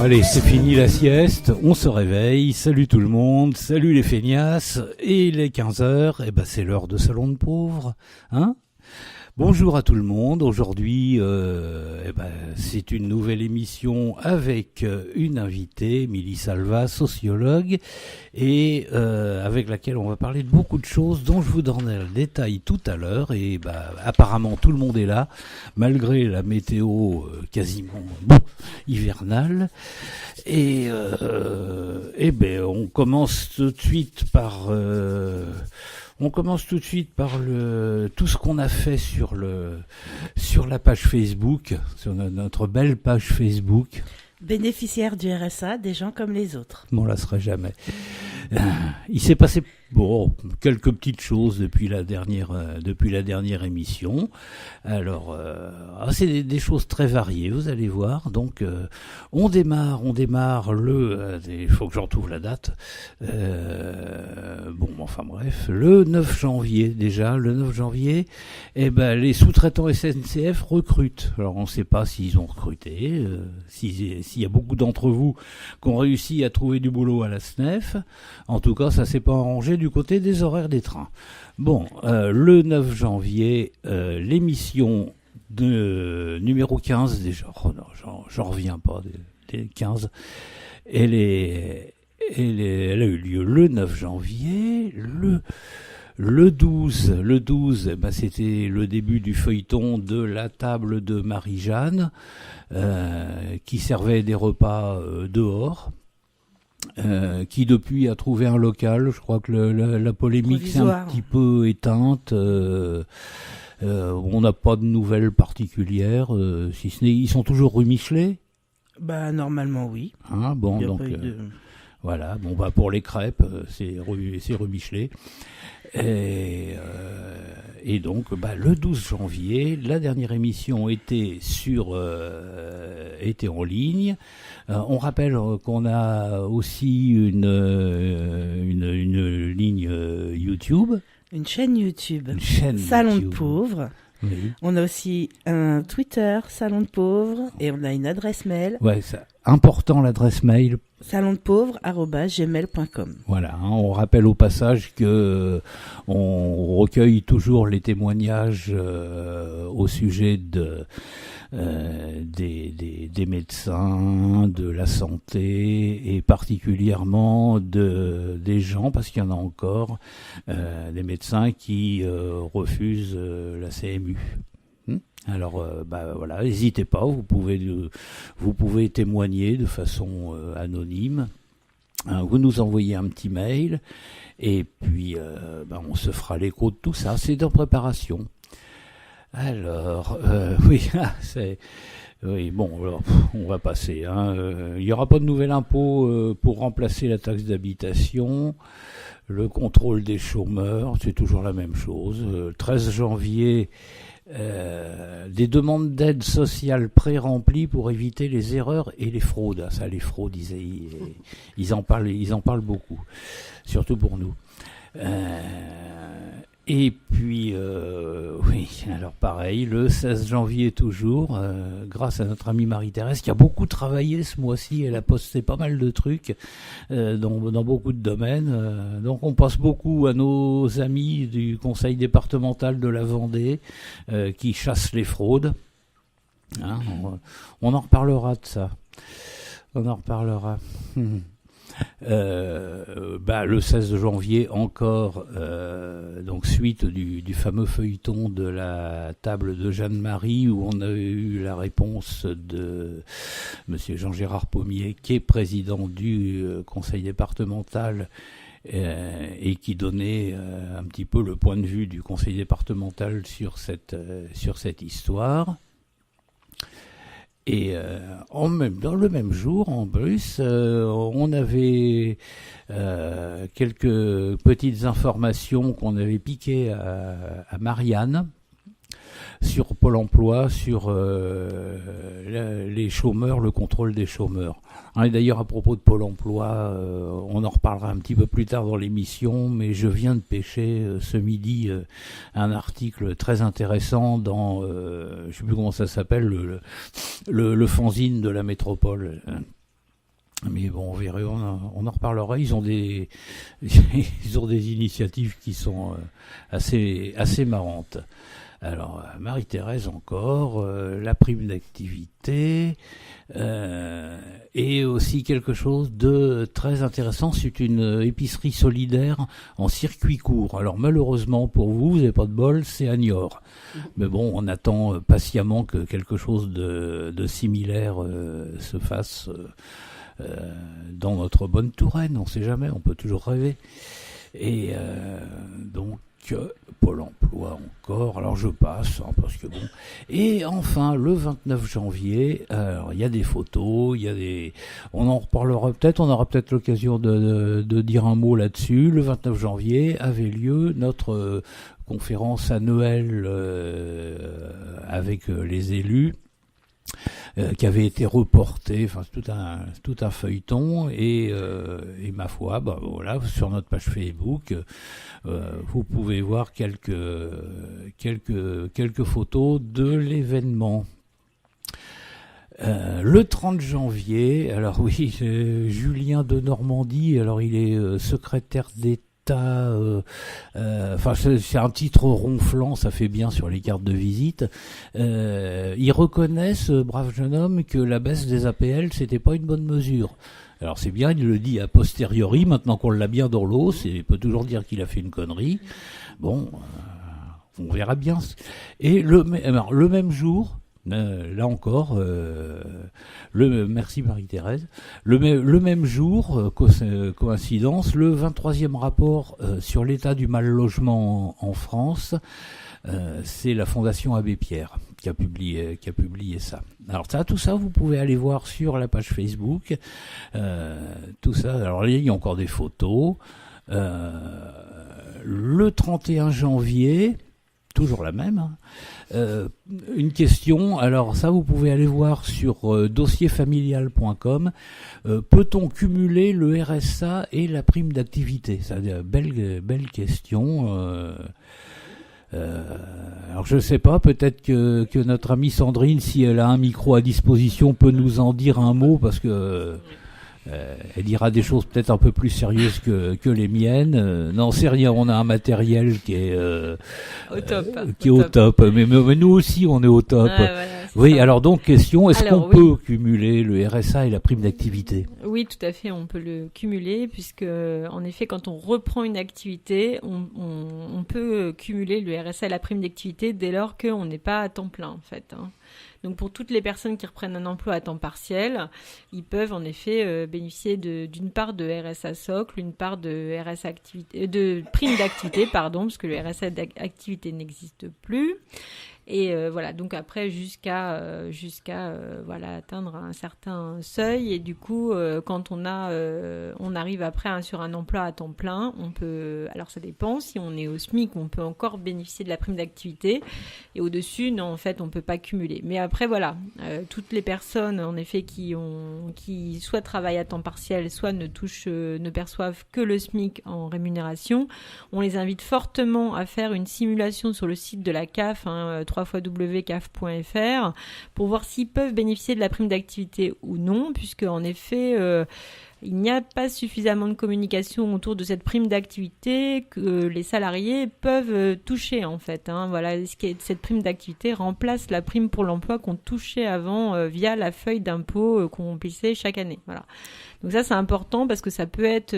Allez, c'est fini la sieste, on se réveille, salut tout le monde, salut les feignasses, et il est 15h, et ben c'est l'heure de Salon de Pauvres, hein ? Bonjour à tout le monde, aujourd'hui c'est une nouvelle émission avec une invitée, Émilie Salva, sociologue, et avec laquelle on va parler de beaucoup de choses dont je vous donnerai le détail tout à l'heure, et apparemment tout le monde est là, malgré la météo quasiment hivernale, et on commence tout de suite par... tout ce qu'on a fait sur la page Facebook, sur notre belle page Facebook. Bénéficiaires du RSA, des gens comme les autres. On ne lasserait jamais. Il s'est passé quelques petites choses depuis la dernière émission. Alors, c'est des choses très variées, vous allez voir. Donc, on démarre il faut que j'en trouve la date. Le 9 janvier déjà. Le 9 janvier, les sous-traitants SNCF recrutent. Alors, on ne sait pas s'ils ont recruté, s'il y a beaucoup d'entre vous qui ont réussi à trouver du boulot à la SNEF. En tout cas, ça s'est pas arrangé du côté des horaires des trains. Bon, le 9 janvier, l'émission de numéro 15, déjà, j'en reviens pas, des 15, elle a eu lieu le 9 janvier, le 12, c'était le début du feuilleton de la table de Marie-Jeanne, qui servait des repas dehors. Qui depuis a trouvé un local. Je crois que la polémique s'est un petit peu éteinte. On n'a pas de nouvelles particulières, si ce n'est ils sont toujours rue Michelet. Normalement oui. Hein, bon, donc voilà. Bon pour les crêpes, c'est rue Michelet. Et donc le 12 janvier, la dernière émission était en ligne. On rappelle qu'on a aussi une ligne YouTube. Une chaîne YouTube. Salon de Pauvres. Oui. On a aussi un Twitter, Salon de Pauvres, et on a une adresse mail. Ouais, c'est important l'adresse mail. salondepauvres@gmail.com. Voilà, on rappelle au passage que on recueille toujours les témoignages au sujet des médecins, de la santé et particulièrement des gens, parce qu'il y en a encore, des médecins qui refusent la CMU. Alors voilà, n'hésitez pas, vous pouvez témoigner de façon anonyme. Vous nous envoyez un petit mail et puis on se fera l'écho de tout ça. C'est en préparation. Alors on va passer. Il n'y aura pas de nouvel impôt pour remplacer la taxe d'habitation. Le contrôle des chômeurs, c'est toujours la même chose. 13 janvier. Des demandes d'aide sociale pré-remplies pour éviter les erreurs et les fraudes. Ça, les fraudes, ils en parlent beaucoup, surtout pour nous. Et puis, alors pareil, le 16 janvier toujours, grâce à notre amie Marie-Thérèse, qui a beaucoup travaillé ce mois-ci, elle a posté pas mal de trucs dans beaucoup de domaines. Donc on pense beaucoup à nos amis du conseil départemental de la Vendée, qui chassent les fraudes. Hein, on en reparlera de ça. On en reparlera. Le 16 janvier encore, donc suite du fameux feuilleton de la table de Jeanne-Marie, où on a eu la réponse de monsieur Jean-Gérard Pommier, qui est président du conseil départemental, et qui donnait un petit peu le point de vue du conseil départemental sur cette histoire. Et dans le même jour, en plus, on avait quelques petites informations qu'on avait piquées à Marianne sur Pôle emploi, sur les chômeurs, le contrôle des chômeurs. Et d'ailleurs, à propos de Pôle emploi, on en reparlera un petit peu plus tard dans l'émission, mais je viens de pêcher ce midi un article très intéressant dans, je ne sais plus comment ça s'appelle, le fanzine de la métropole. Mais bon, on verra, on en reparlera. Ils ont des initiatives qui sont assez marrantes. Alors, Marie-Thérèse encore, la prime d'activité, et aussi quelque chose de très intéressant, c'est une épicerie solidaire en circuit court. Alors malheureusement pour vous n'avez pas de bol, c'est à Niort. Mais bon, on attend patiemment que quelque chose de similaire se fasse dans notre bonne Touraine, on sait jamais, on peut toujours rêver. Et donc, Pôle emploi encore, alors je passe, hein, parce que bon. Et enfin, le 29 janvier, alors il y a des photos, on en reparlera peut-être, on aura peut-être l'occasion de dire un mot là-dessus. Le 29 janvier avait lieu notre conférence annuelle avec les élus, qui avait été reporté, enfin tout un feuilleton, et ma foi, voilà, sur notre page Facebook, vous pouvez voir quelques photos de l'événement. Le 30 janvier, alors oui, Julien de Normandie, alors il est secrétaire d'État. Enfin, c'est un titre ronflant, ça fait bien sur les cartes de visite. Ils reconnaissent, ce brave jeune homme, que la baisse des APL, c'était pas une bonne mesure. Alors c'est bien, il le dit a posteriori, maintenant qu'on l'a bien dans l'eau, il peut toujours dire qu'il a fait une connerie. Bon, on verra bien. Et le même jour, là encore, merci Marie-Thérèse. Le même jour, coïncidence, le 23e rapport sur l'état du mal-logement en France, c'est la Fondation Abbé Pierre qui a publié ça. Alors tout ça, vous pouvez aller voir sur la page Facebook. Tout ça. Alors il y a encore des photos. Le 31 janvier. Toujours la même. Une question, alors ça vous pouvez aller voir sur dossierfamilial.com. Peut-on cumuler le RSA et la prime d'activité? C'est une belle question. Alors je sais pas, peut-être que notre amie Sandrine, si elle a un micro à disposition, peut nous en dire un mot, parce que elle dira des choses peut-être un peu plus sérieuses que les miennes. Non, c'est rien, on a un matériel qui est au top. Mais nous aussi, on est au top. Voilà, oui, ça. Alors donc, question, est-ce qu'on peut cumuler le RSA et la prime d'activité? Oui, tout à fait, on peut le cumuler, puisque en effet, quand on reprend une activité, on peut cumuler le RSA et la prime d'activité dès lors qu'on n'est pas à temps plein, en fait. Donc pour toutes les personnes qui reprennent un emploi à temps partiel, ils peuvent en effet bénéficier d'une part de RSA socle, une part de RSA activité, de prime d'activité, parce que le RSA d'activité n'existe plus. Et voilà, donc après jusqu'à voilà, atteindre un certain seuil, et du coup quand on arrive après sur un emploi à temps plein, on peut, alors ça dépend, si on est au SMIC, on peut encore bénéficier de la prime d'activité, et au-dessus, non, en fait, on peut pas cumuler. Mais après voilà, toutes les personnes en effet qui soit travaillent à temps partiel, soit ne perçoivent que le SMIC en rémunération, on les invite fortement à faire une simulation sur le site de la CAF, www.caf.fr, pour voir s'ils peuvent bénéficier de la prime d'activité ou non, puisque en effet il n'y a pas suffisamment de communication autour de cette prime d'activité que les salariés peuvent toucher, en fait. Voilà, cette prime d'activité remplace la prime pour l'emploi qu'on touchait avant via la feuille d'impôt qu'on remplissait chaque année. Voilà. Donc ça, c'est important parce que ça peut être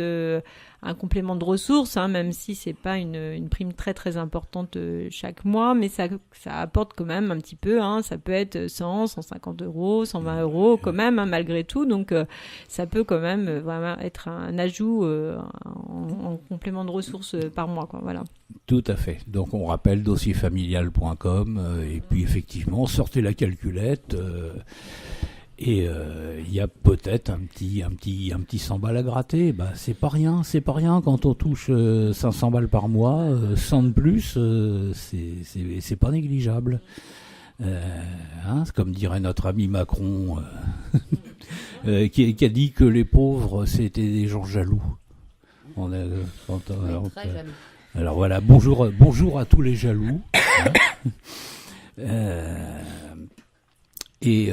un complément de ressources, même si c'est pas une prime très très importante chaque mois, mais ça apporte quand même un petit peu. Ça peut être 100, 150 euros, 120 euros quand même, malgré tout. Donc ça peut quand même vraiment être un ajout en complément de ressources par mois, quoi. Voilà. Tout à fait. Donc on rappelle dossierfamilial.com et puis effectivement sortez la calculette. Et il y a peut-être un petit 100 balles à gratter. C'est pas rien quand on touche 500 balles par mois, 100 de plus, c'est pas négligeable. Comme dirait notre ami Macron, qui a dit que les pauvres c'était des gens jaloux. Alors voilà, bonjour à tous les jaloux. Et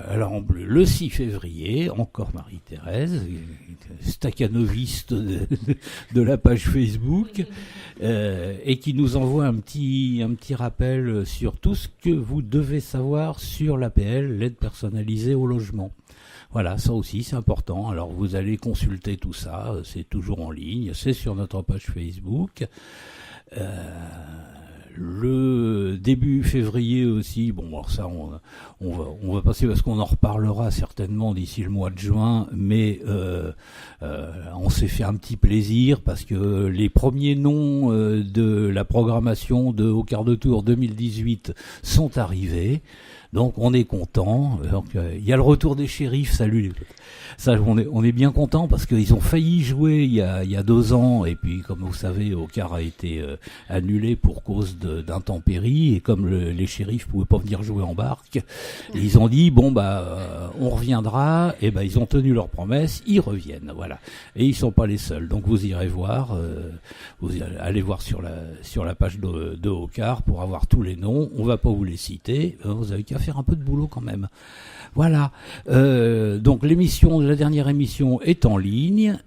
alors le 6 février, encore Marie-Thérèse, staccanoviste de la page Facebook, et qui nous envoie un petit rappel sur tout ce que vous devez savoir sur l'APL, l'aide personnalisée au logement. Voilà, ça aussi c'est important. Alors vous allez consulter tout ça, c'est toujours en ligne, c'est sur notre page Facebook. Le début février aussi, bon alors ça on va passer parce qu'on en reparlera certainement d'ici le mois de juin, mais on s'est fait un petit plaisir parce que les premiers noms de la programmation de Au quart de tour 2018 sont arrivés. Donc on est content. Il y a le retour des shérifs, salut. Ça, on est bien content parce qu'ils ont failli jouer il y a 2 ans et puis comme vous savez, Au quart a été annulé pour cause d'intempéries et comme les shérifs pouvaient pas venir jouer en barque, ils ont dit bon on reviendra et ils ont tenu leur promesse, ils reviennent, voilà. Et ils sont pas les seuls. Donc vous irez voir, vous allez voir sur la page de Au quart pour avoir tous les noms. On va pas vous les citer, vous avez qu'à faire un peu de boulot quand même. Voilà. Donc la dernière émission est en ligne.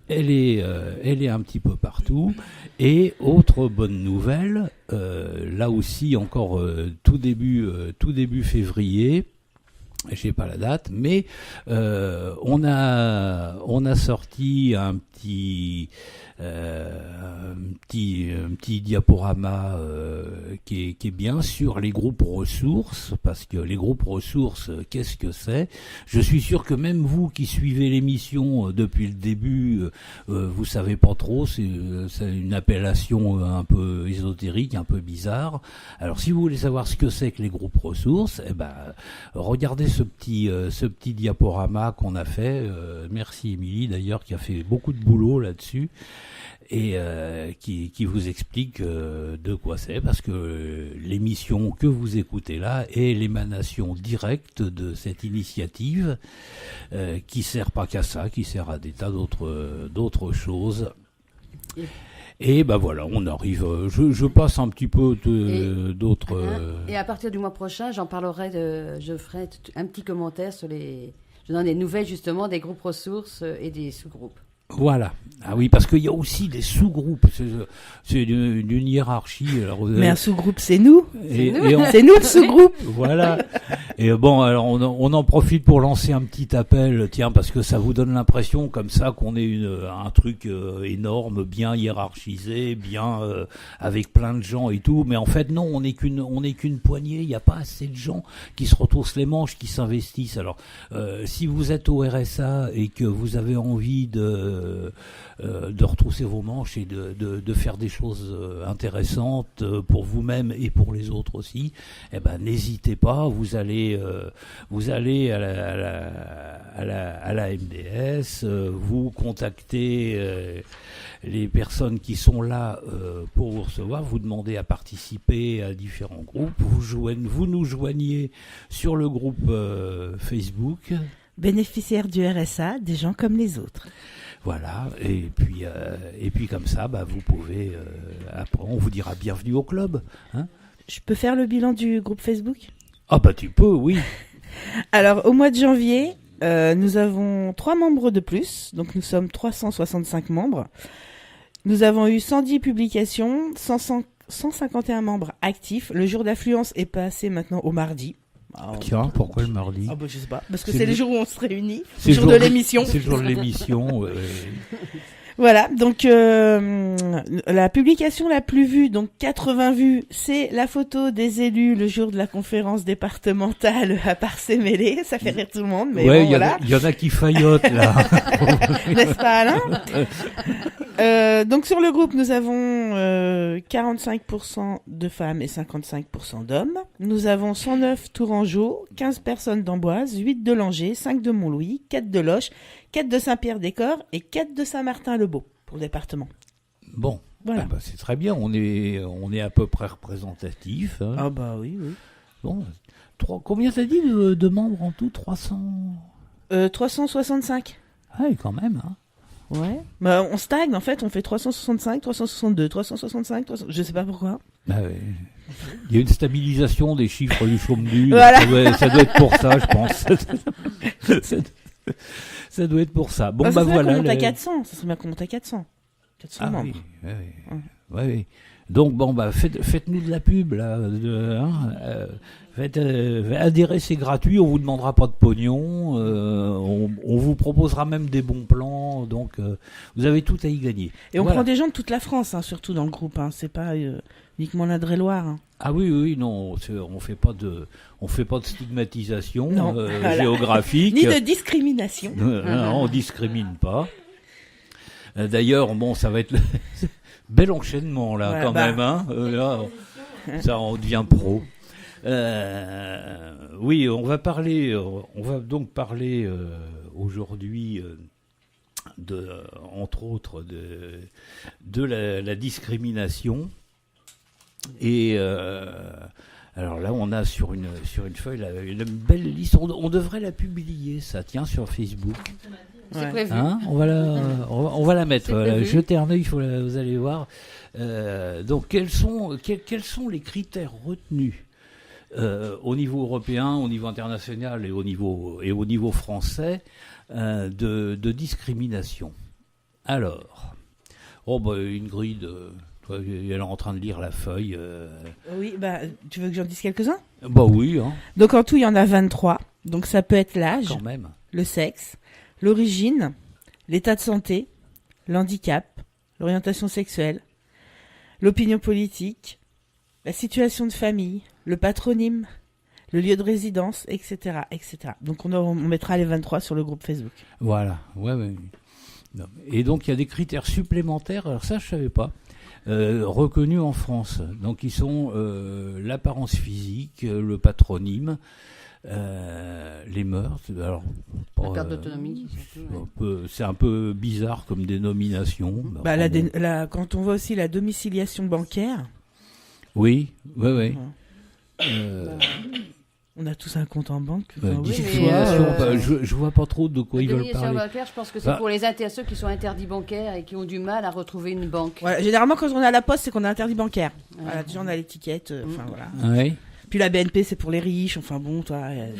Elle est un petit peu partout. Et autre bonne nouvelle, là aussi encore tout début février. J'ai pas la date, mais on a sorti un petit diaporama qui est bien sur les groupes ressources, parce que les groupes ressources, qu'est-ce que c'est ? Je suis sûr que même vous qui suivez l'émission depuis le début, vous savez pas trop, c'est une appellation un peu ésotérique, un peu bizarre. Alors si vous voulez savoir ce que c'est que les groupes ressources, regardez ce petit diaporama qu'on a fait. Merci Émilie d'ailleurs qui a fait beaucoup de boulot là-dessus et qui vous explique de quoi c'est, parce que l'émission que vous écoutez là est l'émanation directe de cette initiative qui sert pas qu'à ça, qui sert à des tas d'autres choses. Et voilà, on arrive. Je passe un petit peu d'autres. Et à partir du mois prochain, je ferai un petit commentaire sur je donne des nouvelles justement des groupes ressources et des sous-groupes. Voilà. Ah oui, parce qu'il y a aussi des sous-groupes. C'est une hiérarchie. Alors, mais un sous-groupe, c'est nous. C'est nous le sous-groupe. Voilà. Et bon, alors on en profite pour lancer un petit appel, tiens, parce que ça vous donne l'impression comme ça qu'on est un truc énorme, bien hiérarchisé, bien avec plein de gens et tout. Mais en fait, non, on n'est qu'une poignée. Il n'y a pas assez de gens qui se retroussent les manches, qui s'investissent. Alors, si vous êtes au RSA et que vous avez envie de retrousser vos manches et de faire des choses intéressantes pour vous-même et pour les autres aussi, n'hésitez pas, vous allez à la MDS, vous contactez les personnes qui sont là pour vous recevoir, vous demandez à participer à différents groupes, vous nous joignez sur le groupe Facebook bénéficiaires du RSA, des gens comme les autres. Voilà, et puis comme ça, vous pouvez, après, on vous dira bienvenue au club. Hein. Je peux faire le bilan du groupe Facebook ? Ah tu peux, oui. Alors, au mois de janvier, nous avons 3 membres de plus, donc nous sommes 365 membres. Nous avons eu 110 publications, 151 membres actifs. Le jour d'affluence est passé maintenant au mardi. Tiens, pourquoi le mardi ? Je sais pas, parce que c'est le jour où on se réunit, c'est le jour de l'émission. C'est le jour de l'émission. Voilà, donc la publication la plus vue, donc 80 vues, c'est la photo des élus le jour de la conférence départementale à Parcé-Mêlé. Ça fait rire tout le monde, mais ouais, bon, voilà. Il y en a qui faillotent, là. N'est-ce pas, Alain ? Donc sur le groupe, nous avons 45% de femmes et 55% d'hommes. Nous avons 109 Tourangeaux, 15 personnes d'Amboise, 8 de Langeais, 5 de Montlouis, 4 de Loches, 4 de Saint-Pierre-des-Corps et 4 de Saint-Martin-le-Beau pour le département. Bon, voilà. C'est très bien, on est à peu près représentatif. Hein. Ah oui. Bon, combien t'as dit de membres en tout ? 300 365. Ah oui, quand même. Hein. Ouais. Bah, on stagne, en fait, on fait 365, 362, 365, 300... je sais pas pourquoi. Ah ouais. Il y a une stabilisation des chiffres du chôme-du. Voilà. Ça doit être pour ça, je pense. Ça doit être pour ça. Bon, ça serait bien voilà. qu'on monte à 400. Ça serait bien qu'on monte à 400. 400 Ah membres. oui, oui. Donc, bon, faites-nous de la pub, là. Adhérer, c'est gratuit, on vous demandera pas de pognon, on vous proposera même des bons plans, donc vous avez tout à y gagner. Et on Voilà. prend des gens de toute la France, hein, surtout dans le groupe. Hein. C'est pas uniquement l'Indre-et-Loire. Hein. Ah oui, non, on fait pas de stigmatisation Non, voilà. géographique. Ni de discrimination. Non, on discrimine pas. D'ailleurs, bon, ça va être bel enchaînement là, Ouais, quand bah. même. Hein. Là, ça, on devient pro. Oui, on va donc parler aujourd'hui entre autres, de la discrimination. Et alors là, on a sur une feuille une belle liste. On devrait la publier, ça, tiens, sur Facebook. C'est Ouais. prévu. Hein, on va la mettre. C'est Voilà, prévu. jetez un œil, vous allez voir. Donc, quels sont les critères retenus au niveau européen, au niveau international et au niveau français de discrimination? Alors, Ingrid, toi, elle est en train de lire la feuille. Oui, bah, tu veux que j'en dise quelques-uns? Bah oui, hein, Donc en tout, il y en a 23. Donc ça peut être l'âge, quand même. le sexe, l'origine, l'état de santé, l'handicap, l'orientation sexuelle, l'opinion politique, la situation de famille, le patronyme, le lieu de résidence, etc., etc. Donc on mettra les 23 sur le groupe Facebook. Voilà, ouais. Non. Et donc il y a des critères supplémentaires, alors ça je savais pas, reconnus en France. Donc ils sont l'apparence physique, le patronyme, les mœurs. Alors, La carte d'autonomie, surtout, c'est un peu bizarre comme dénomination. Bah, Enfin, bon. quand on voit aussi la domiciliation bancaire, Oui. on a tous un compte en banque. oui, Discrimination, mais, je vois pas trop de quoi La ils veulent domination parler. bancaire, je pense que c'est Bah. pour ceux qui sont interdits bancaires et qui ont du mal à retrouver une banque. Voilà, généralement, quand on est à la poste, c'est qu'on a interdit bancaire. Ouais. Voilà, déjà, on a l'étiquette. Enfin, voilà. Oui. Puis la BNP, c'est pour les riches. Enfin, bon, toi. Ouais.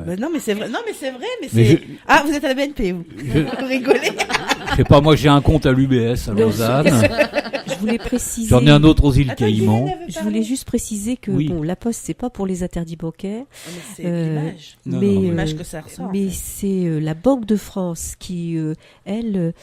Bah, non, mais c'est vrai. Non, mais c'est vrai. Mais Mais c'est. Ah, vous êtes à la BNP, vous. Vous rigolez. Je sais pas, moi j'ai un compte à l'UBS à Lausanne. Je voulais préciser. J'en ai un autre aux îles Attends, Caïmans. Irène avait Je parlé. voulais juste préciser que Oui. bon, la poste c'est pas pour les interdits bancaires, Ah, mais c'est Euh, l'image. Non, mais non, L'image que ça ressort. en mais fait. c'est la Banque de France qui elle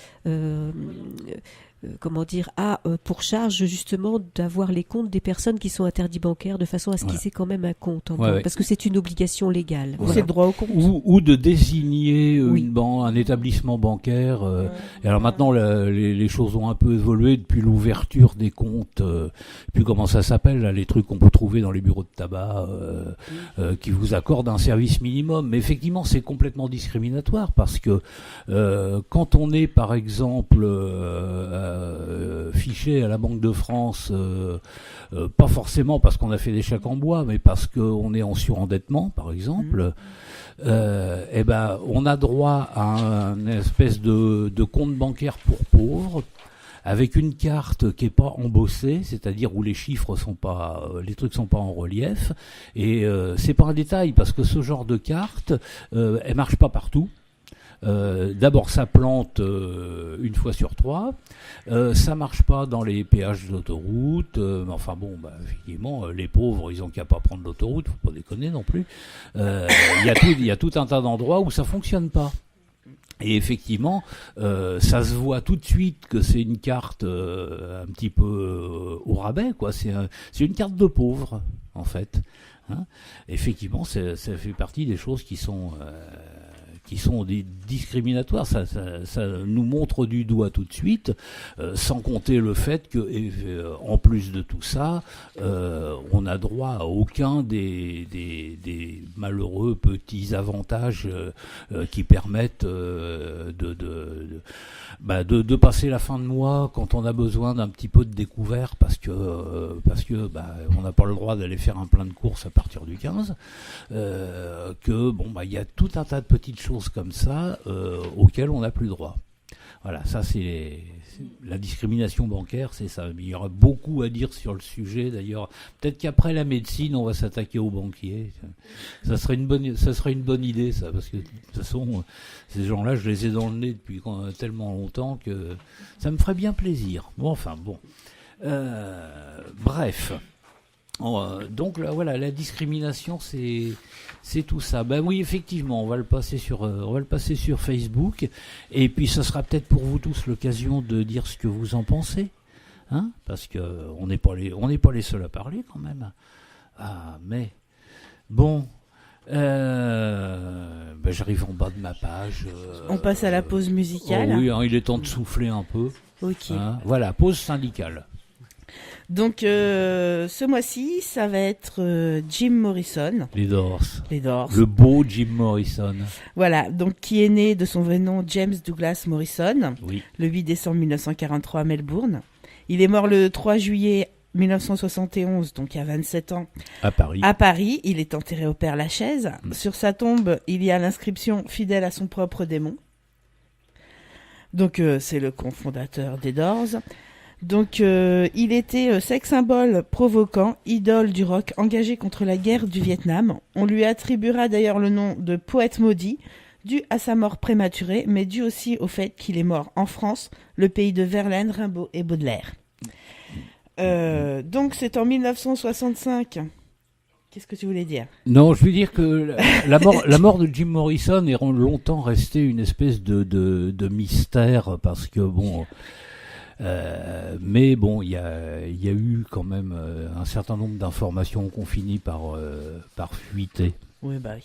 comment dire, a pour charge justement d'avoir les comptes des personnes qui sont interdits bancaires de façon à ce qu'ils Ouais. aient quand même un compte en Ouais, banque, ouais. parce que c'est une obligation légale. Ou Voilà. c'est le droit au compte. Ou de désigner Oui. une banque, un établissement bancaire. Et alors maintenant, les choses ont un peu évolué depuis l'ouverture des comptes. Puis comment ça s'appelle, là, les trucs qu'on peut trouver dans les bureaux de tabac, qui vous accordent un service minimum. Mais effectivement, c'est complètement discriminatoire parce que quand on est, par exemple, fiché à la Banque de France, pas forcément parce qu'on a fait des chèques en bois, mais parce qu'on est en surendettement, par exemple. Eh ben, on a droit à une espèce de compte bancaire pour pauvres, avec une carte qui est pas embossée, c'est-à-dire où les chiffres sont pas, les trucs sont pas en relief. Et c'est pas un détail parce que ce genre de carte, elle marche pas partout. D'abord, ça plante une fois sur 3. Ça marche pas dans les péages d'autoroute. Mais enfin bon, effectivement, les pauvres, ils ont qu'à pas prendre l'autoroute. Faut pas déconner non plus. Il y a tout un tas d'endroits où ça fonctionne pas. Et effectivement, ça se voit tout de suite que c'est une carte un petit peu au rabais, quoi. C'est une carte de pauvre, en fait. Hein. Effectivement, ça fait partie des choses qui sont des discriminatoires. Ça nous montre du doigt tout de suite, sans compter le fait que, en plus de tout ça, on a droit à aucun des malheureux petits avantages qui permettent de passer la fin de mois quand on a besoin d'un petit peu de découvert parce que on n'a pas le droit d'aller faire un plein de courses à partir du 15, il y a tout un tas de petites choses comme ça auxquelles on n'a plus droit. Voilà, ça c'est la discrimination bancaire, c'est ça. Il y aura beaucoup à dire sur le sujet. D'ailleurs, peut-être qu'après la médecine, on va s'attaquer aux banquiers. Ça serait une bonne idée, ça, parce que de toute façon, ces gens-là, je les ai dans le nez depuis tellement longtemps que ça me ferait bien plaisir. Bon, enfin, bon. Bref. Donc là, voilà, la discrimination, c'est tout ça. Ben oui, effectivement, on va le passer sur Facebook, et puis ce sera peut-être pour vous tous l'occasion de dire ce que vous en pensez, hein, parce que on n'est pas les seuls à parler quand même. Ah, mais bon, j'arrive en bas de ma page. On passe à la pause musicale. Oui, hein, il est temps de souffler un peu. Ok. Hein, voilà, pause syndicale. Donc ce mois-ci, ça va être Jim Morrison. Les Doors. Le beau Jim Morrison. Voilà, donc qui est né de son vrai nom James Douglas Morrison, oui. Le 8 décembre 1943 à Melbourne. Il est mort le 3 juillet 1971, donc il y a 27 ans. À Paris. À Paris, il est enterré au Père-Lachaise. Sur sa tombe, il y a l'inscription « Fidèle à son propre démon ». Donc c'est le cofondateur des Doors. Donc, il était sex symbole provoquant, idole du rock engagé contre la guerre du Vietnam. On lui attribuera d'ailleurs le nom de poète maudit, dû à sa mort prématurée, mais dû aussi au fait qu'il est mort en France, le pays de Verlaine, Rimbaud et Baudelaire. Donc, c'est en 1965. Qu'est-ce que tu voulais dire ? Non, je veux dire que la mort de Jim Morrison est longtemps restée une espèce de mystère, parce que bon... mais bon, il y a eu quand même un certain nombre d'informations qu'on finit par fuiter. Oui, bah oui.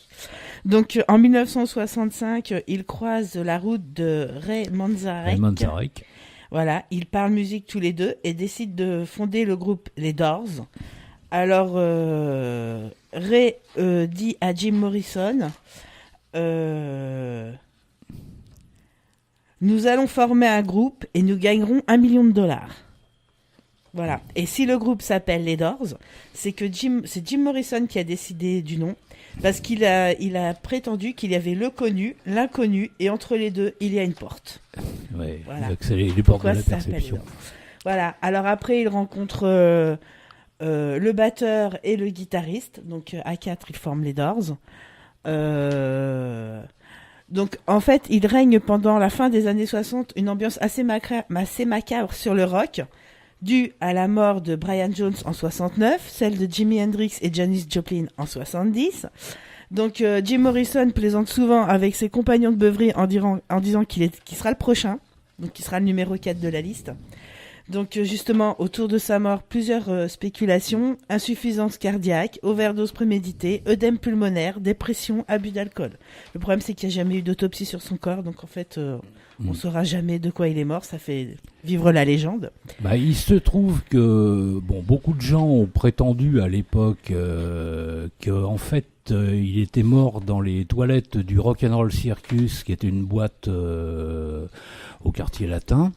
Donc, en 1965, il croise la route de Ray Manzarek. Voilà, ils parlent musique tous les deux et décident de fonder le groupe Les Doors. Alors, Ray dit à Jim Morrison... nous allons former un groupe et nous gagnerons $1 million. Voilà. Et si le groupe s'appelle les Doors, c'est Jim Morrison qui a décidé du nom, parce qu'il a prétendu qu'il y avait le connu, l'inconnu, et entre les deux, il y a une porte. Ouais. Voilà. Donc c'est les portes de la perception. Voilà. Alors après, il rencontre le batteur et le guitariste. Donc à 4, ils forment les Doors. Donc, en fait, il règne pendant la fin des années 60 une ambiance assez macabre sur le rock, due à la mort de Brian Jones en 69, celle de Jimi Hendrix et Janis Joplin en 70. Donc, Jim Morrison plaisante souvent avec ses compagnons de beuverie en disant qu'il sera le prochain, donc qu'il sera le numéro 4 de la liste. Donc justement, autour de sa mort, plusieurs spéculations, insuffisance cardiaque, overdose préméditée, œdème pulmonaire, dépression, abus d'alcool. Le problème, c'est qu'il n'y a jamais eu d'autopsie sur son corps, donc en fait, on ne saura jamais de quoi il est mort, ça fait vivre la légende. Bah, il se trouve que beaucoup de gens ont prétendu à l'époque qu'en fait, il était mort dans les toilettes du Rock'n'Roll Circus, qui était une boîte au quartier latin.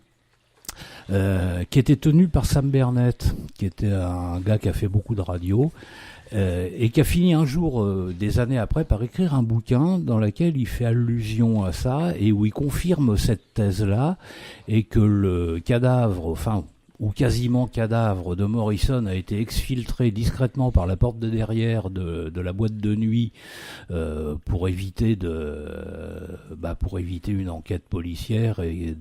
Qui était tenu par Sam Bernett, qui était un gars qui a fait beaucoup de radio, et qui a fini un jour, des années après, par écrire un bouquin dans lequel il fait allusion à ça, et où il confirme cette thèse-là, et que le cadavre, enfin, ou quasiment cadavre de Morrison a été exfiltré discrètement par la porte de derrière de la boîte de nuit pour éviter une enquête policière et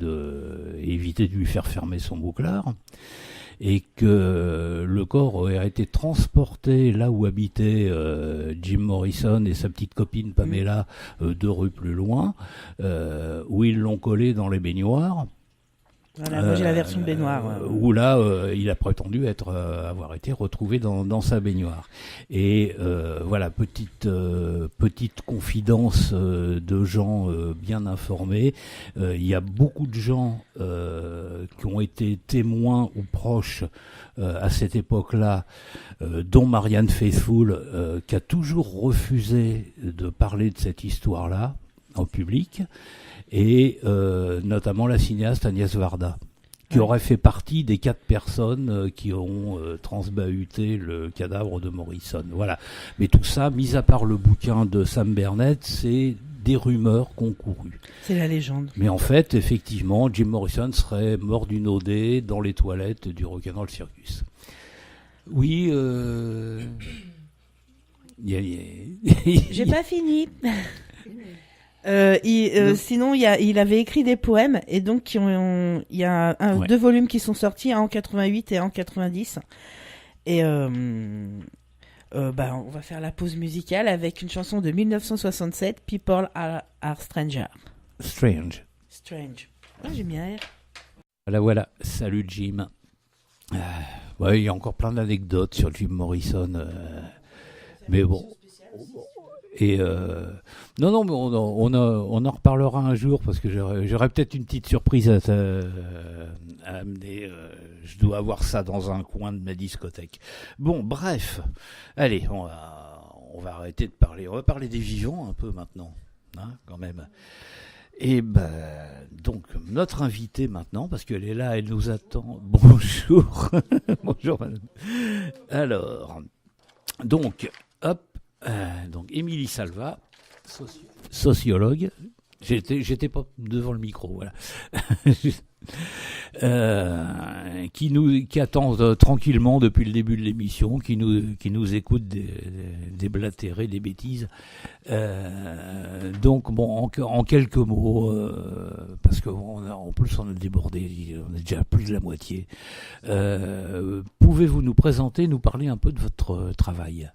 éviter de lui faire fermer son bouclard, et que le corps aurait été transporté là où habitait Jim Morrison et sa petite copine Pamela 2 rues plus loin, où ils l'ont collé dans les baignoires. Voilà, moi j'ai la version baignoire. Où là, il a prétendu avoir été retrouvé dans sa baignoire. Et voilà, petite confidence de gens bien informés. Il y a beaucoup de gens qui ont été témoins ou proches à cette époque-là, dont Marianne Faithfull, qui a toujours refusé de parler de cette histoire-là en public. Et notamment la cinéaste Agnès Varda, qui aurait fait partie des 4 personnes qui ont transbahuté le cadavre de Morrison. Voilà. Mais tout ça, mis à part le bouquin de Sam Bernett, c'est des rumeurs concourues. C'est la légende. Mais en fait, effectivement, Jim Morrison serait mort d'une OD dans les toilettes du Rock'n'Roll Circus. Oui, J'ai pas fini. Sinon, il avait écrit des poèmes et donc il y a Ouais. 2 volumes qui sont sortis, un en 88 et un en 90. Et on va faire la pause musicale avec une chanson de 1967, People Are Stranger. Strange. Strange. Ah, j'ai mis un R. Voilà. Salut Jim. Ouais, il y a encore plein d'anecdotes sur Jim Morrison. Mais bon. Et non, mais on en reparlera un jour parce que j'aurai peut-être une petite surprise à amener. Je dois avoir ça dans un coin de ma discothèque. Bon, bref. Allez, on va arrêter de parler. On va parler des vivants un peu maintenant, hein, quand même. Et donc notre invitée maintenant, parce qu'elle est là, elle nous attend. Bonjour. Bonjour madame. Alors, donc, hop. Donc Émilie Salva, sociologue. J'étais pas devant le micro, voilà. Qui attend tranquillement depuis le début de l'émission, qui nous écoute déblatérer des bêtises. Donc bon, en quelques mots, parce qu'en plus on a débordé, on est déjà à plus de la moitié. Pouvez-vous nous présenter, nous parler un peu de votre travail?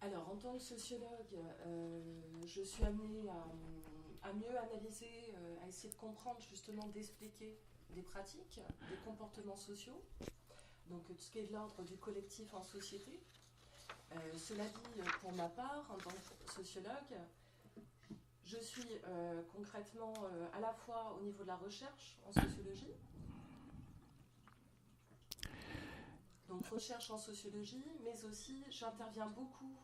Alors, en tant que sociologue, je suis amenée à mieux analyser, à essayer de comprendre, justement, d'expliquer des pratiques, des comportements sociaux, donc tout ce qui est de l'ordre du collectif en société. Cela dit, pour ma part, en tant que sociologue, je suis concrètement à la fois au niveau de la recherche en sociologie, donc recherche en sociologie, mais aussi j'interviens beaucoup.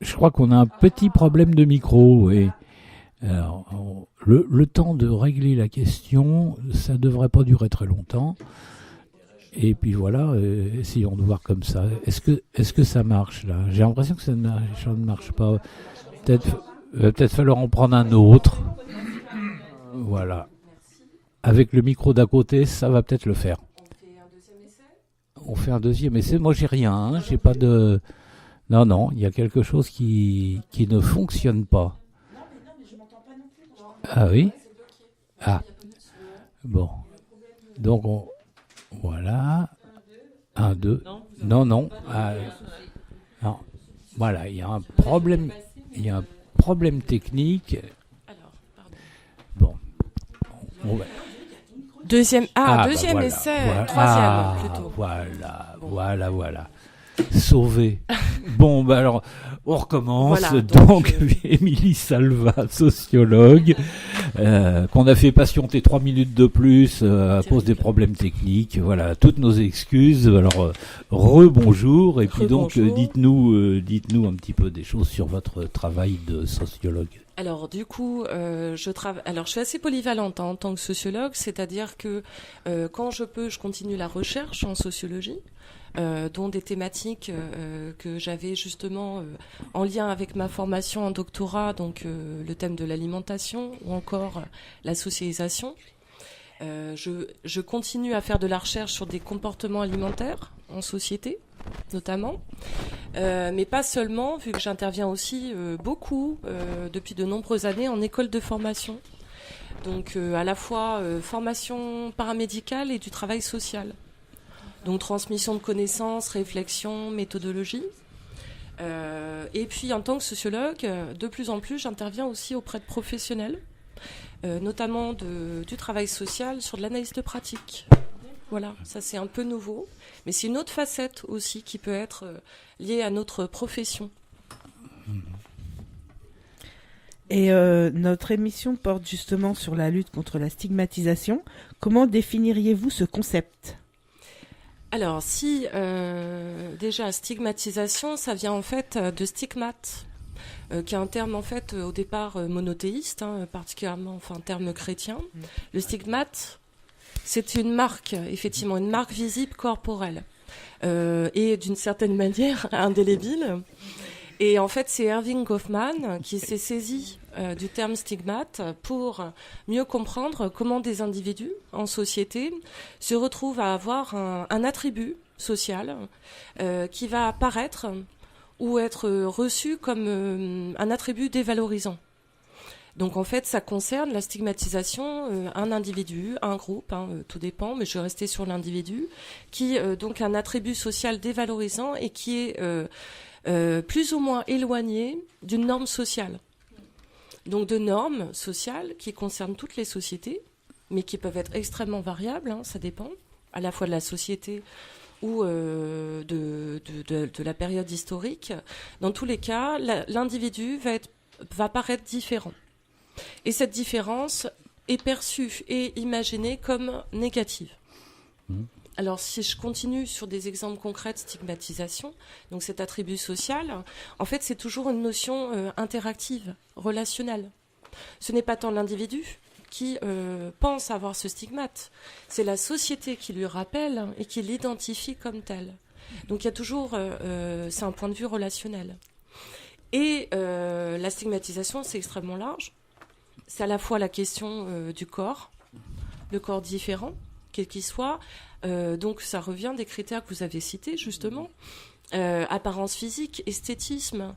Je crois qu'on a un petit problème de micro. Et alors, le temps de régler la question, ça devrait pas durer très longtemps. Et puis voilà, essayons de voir comme ça. Est-ce que ça marche là? J'ai l'impression que ça ne marche pas. Peut-être falloir en prendre un autre. Voilà. Avec le micro d'à côté, ça va peut-être le faire. On fait un deuxième essai. Moi, j'ai rien. Hein. J'ai pas de. Non, il y a quelque chose qui ne fonctionne pas. Ah oui? Ah. Bon. Donc, voilà. 1, 2. Non. Ah, non. Voilà, il y a un problème. Il y a un problème technique. Bon. Deuxième voilà, essai, voilà. troisième plutôt. Voilà. Sauvé. Bon, alors, on recommence. Voilà, donc Émilie Salva, sociologue, qu'on a fait patienter 3 minutes de plus à cause des problèmes techniques. Voilà, toutes nos excuses. Alors, rebonjour. Et puis donc, dites-nous un petit peu des choses sur votre travail de sociologue. Alors du coup, je suis assez polyvalente en tant que sociologue, c'est-à-dire que quand je peux, je continue la recherche en sociologie, dont des thématiques que j'avais justement en lien avec ma formation en doctorat, donc le thème de l'alimentation ou encore la socialisation. Je continue à faire de la recherche sur des comportements alimentaires en société, notamment, mais pas seulement, vu que j'interviens aussi beaucoup depuis de nombreuses années en école de formation. Donc à la fois formation paramédicale et du travail social. Donc transmission de connaissances, réflexion, méthodologie. Et puis en tant que sociologue, de plus en plus, j'interviens aussi auprès de professionnels, notamment du travail social sur de l'analyse de pratique. Voilà, ça c'est un peu nouveau, mais c'est une autre facette aussi qui peut être liée à notre profession. Et notre émission porte justement sur la lutte contre la stigmatisation. Comment définiriez-vous ce concept ? Alors, si déjà stigmatisation, ça vient en fait de stigmate, qui est un terme en fait au départ monothéiste, hein, particulièrement, enfin un terme chrétien. Le stigmate, c'est une marque, effectivement, une marque visible corporelle et d'une certaine manière indélébile. Et en fait, c'est Erving Goffman qui s'est saisi du terme stigmate pour mieux comprendre comment des individus en société se retrouvent à avoir un attribut social qui va apparaître ou être reçu comme un attribut dévalorisant. Donc en fait, ça concerne la stigmatisation, un individu, un groupe, tout dépend, mais je vais rester sur l'individu, qui donc un attribut social dévalorisant et qui est plus ou moins éloigné d'une norme sociale. Donc de normes sociales qui concernent toutes les sociétés, mais qui peuvent être extrêmement variables, ça dépend, à la fois de la société ou de la période historique. Dans tous les cas, l'individu va paraître différent. Et cette différence est perçue et imaginée comme négative. Alors, si je continue sur des exemples concrets de stigmatisation, donc cet attribut social, en fait, c'est toujours une notion interactive, relationnelle. Ce n'est pas tant l'individu qui pense avoir ce stigmate, c'est la société qui lui rappelle et qui l'identifie comme tel. Donc, il y a toujours, c'est un point de vue relationnel. Et la stigmatisation, c'est extrêmement large. C'est à la fois la question du corps, le corps différent, quel qu'il soit. Donc ça revient des critères que vous avez cités, justement. Apparence physique, esthétisme,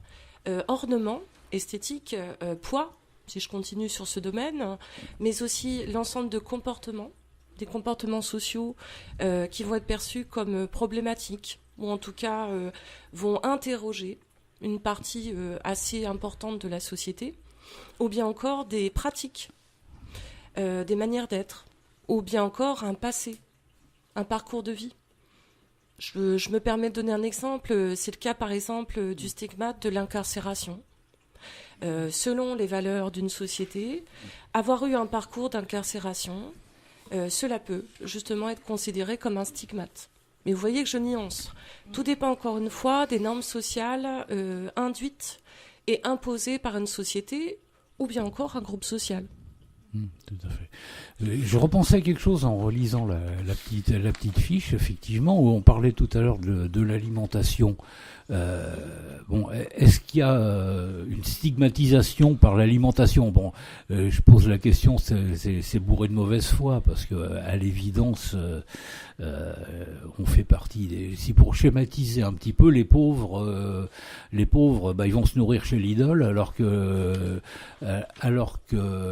ornement, esthétique, poids, si je continue sur ce domaine, mais aussi l'ensemble de comportements, des comportements sociaux qui vont être perçus comme problématiques, ou en tout cas vont interroger une partie assez importante de la société, ou bien encore des pratiques, des manières d'être, ou bien encore un passé, un parcours de vie. Je me permets de donner un exemple, c'est le cas par exemple du stigmate de l'incarcération. Selon les valeurs d'une société, avoir eu un parcours d'incarcération, cela peut justement être considéré comme un stigmate. Mais vous voyez que je nuance. Tout dépend encore une fois des normes sociales induites et imposées par une société ou bien encore un groupe social. Tout à fait. Je repensais à quelque chose en relisant la petite fiche, effectivement, où on parlait tout à l'heure de l'alimentation. Bon, est-ce qu'il y a une stigmatisation par l'alimentation? Bon, je pose la question, c'est bourré de mauvaise foi, parce que à l'évidence, on fait partie si pour schématiser un petit peu, les pauvres, ils vont se nourrir chez Lidl, alors que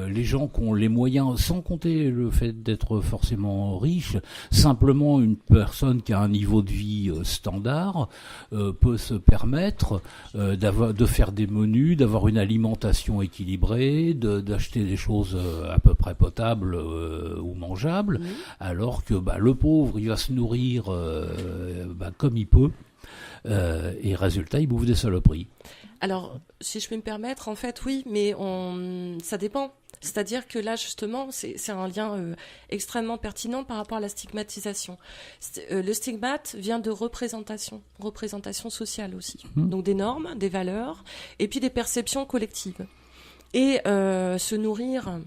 les gens qui ont les moyens, sans compter le fait d'être forcément riche, simplement une personne qui a un niveau de vie standard peut se permettre de faire des menus, d'avoir une alimentation équilibrée, d'acheter des choses à peu près potables ou mangeables, alors que le pauvre, il va se nourrir comme il peut, et résultat, il bouffe des saloperies. Alors, si je peux me permettre, en fait, oui, mais ça dépend. C'est-à-dire que là, justement, c'est un lien extrêmement pertinent par rapport à la stigmatisation. Le stigmate vient de représentation sociale aussi. Donc des normes, des valeurs, et puis des perceptions collectives. Et se nourrir,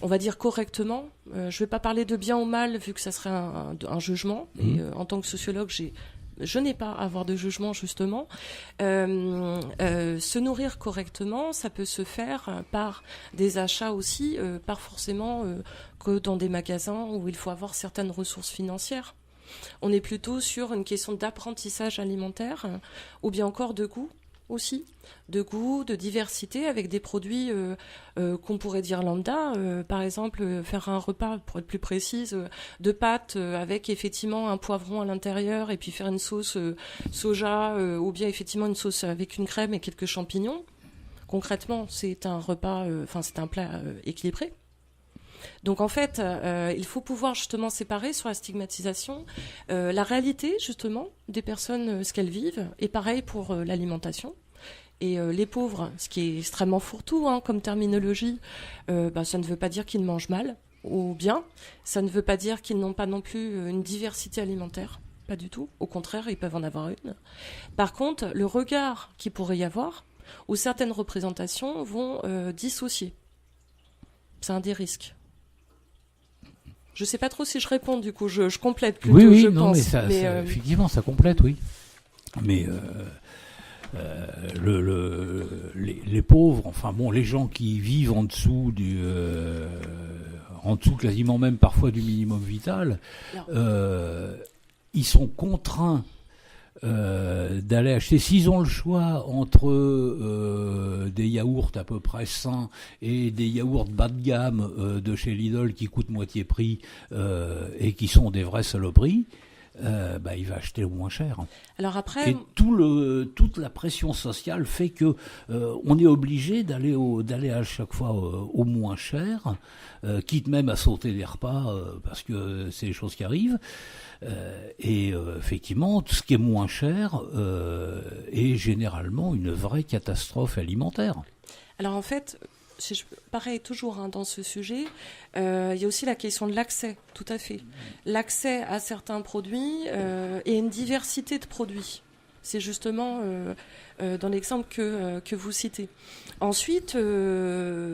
on va dire correctement, je ne vais pas parler de bien ou mal, vu que ça serait un jugement. Et en tant que sociologue, je n'ai pas à avoir de jugement, justement. Se nourrir correctement, ça peut se faire par des achats aussi, pas forcément que dans des magasins où il faut avoir certaines ressources financières. On est plutôt sur une question d'apprentissage alimentaire ou bien encore de goût aussi, de goût, de diversité avec des produits qu'on pourrait dire lambda, par exemple faire un repas, pour être plus précise, de pâtes avec effectivement un poivron à l'intérieur et puis faire une sauce soja ou bien effectivement une sauce avec une crème et quelques champignons. Concrètement, c'est un repas, c'est un plat équilibré. Donc en fait, il faut pouvoir justement séparer sur la stigmatisation la réalité justement des personnes, ce qu'elles vivent, et pareil pour l'alimentation. Et les pauvres, ce qui est extrêmement fourre-tout comme terminologie, ça ne veut pas dire qu'ils mangent mal ou bien, ça ne veut pas dire qu'ils n'ont pas non plus une diversité alimentaire, pas du tout, au contraire, ils peuvent en avoir une. Par contre, le regard qu'il pourrait y avoir, ou certaines représentations vont dissocier. C'est un des risques. Je sais pas trop si je réponds, du coup, je complète plutôt, oui, je non, pense. Mais effectivement, ça complète, oui. Mais les pauvres, enfin bon, les gens qui vivent en dessous quasiment même parfois du minimum vital, ils sont contraints d'aller acheter, s'ils ont le choix entre des yaourts à peu près sains et des yaourts bas de gamme de chez Lidl qui coûtent moitié prix et qui sont des vraies saloperies, il va acheter au moins cher. Alors après, et toute la pression sociale fait que on est obligé d'aller à chaque fois au moins cher, quitte même à sauter des repas parce que c'est des choses qui arrivent. Effectivement, tout ce qui est moins cher est généralement une vraie catastrophe alimentaire. alors en fait, pareil toujours dans ce sujet, il y a aussi la question de l'accès, tout à fait. L'accès à certains produits et une diversité de produits. C'est justement dans l'exemple que vous citez. Ensuite,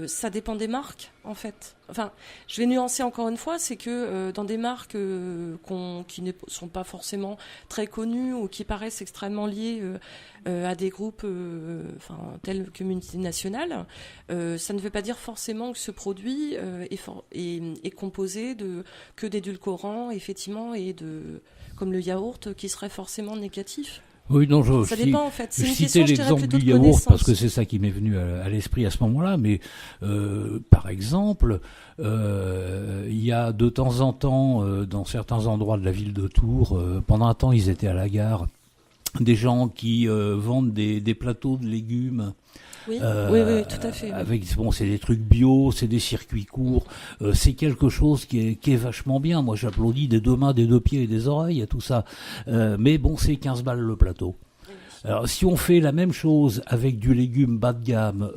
ça dépend des marques, en fait. Enfin, je vais nuancer encore une fois, c'est que dans des marques qui ne sont pas forcément très connues ou qui paraissent extrêmement liées à des groupes tels que multinationales, ça ne veut pas dire forcément que ce produit est composé que d'édulcorants, effectivement, et comme le yaourt, qui serait forcément négatif. Oui, non, ça dépend en fait. C'est une citais question, je dirais, l'exemple plutôt du de yaourt connaissance. parce que c'est ça qui m'est venu à l'esprit à ce moment-là. Mais par exemple, il y a de temps en temps, dans certains endroits de la ville de Tours, pendant un temps, ils étaient à la gare, des gens qui vendent des plateaux de légumes. Oui, oui, tout à fait. C'est des trucs bio, c'est des circuits courts, c'est quelque chose qui est vachement bien. Moi, j'applaudis des 2 mains, des 2 pieds et des oreilles à tout ça. Mais bon, c'est 15 balles le plateau. Alors, si on fait la même chose avec du légume bas de gamme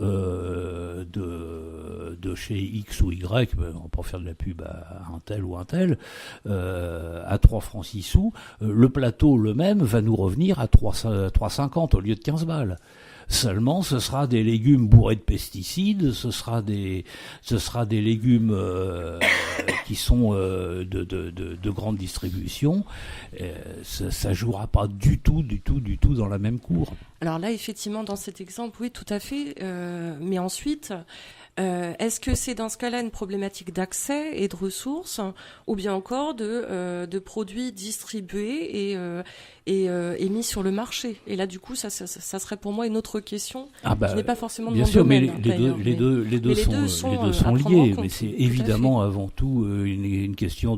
de chez X ou Y, on va pas faire de la pub à un tel ou un tel, à 3 francs 6 sous, le plateau, le même, va nous revenir à 3,50 au lieu de 15 balles. Seulement, ce sera des légumes bourrés de pesticides, ce sera des légumes qui sont de grande distribution. Ça jouera pas du tout dans la même cour. Alors là, effectivement, dans cet exemple, oui, tout à fait. Mais ensuite, est-ce que c'est dans ce cas-là une problématique d'accès et de ressources, ou bien encore de produits distribués et mis sur le marché? Et là, du coup, ça serait pour moi une autre question qui n'est pas forcément de mon domaine. Bien sûr, mais les deux sont liés. Mais c'est évidemment avant tout une question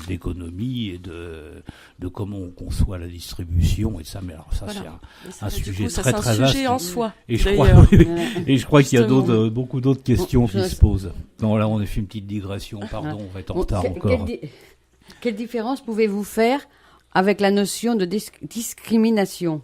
d'économie et de comment on conçoit la distribution et ça. Mais alors ça, voilà. C'est un sujet coup, très très vaste. Sujet en soi. Et je crois qu'il y a beaucoup d'autres questions qui se posent. Non, là, on a fait une petite digression. Pardon, on va être en retard encore. Quelle différence pouvez-vous faire avec la notion de discrimination?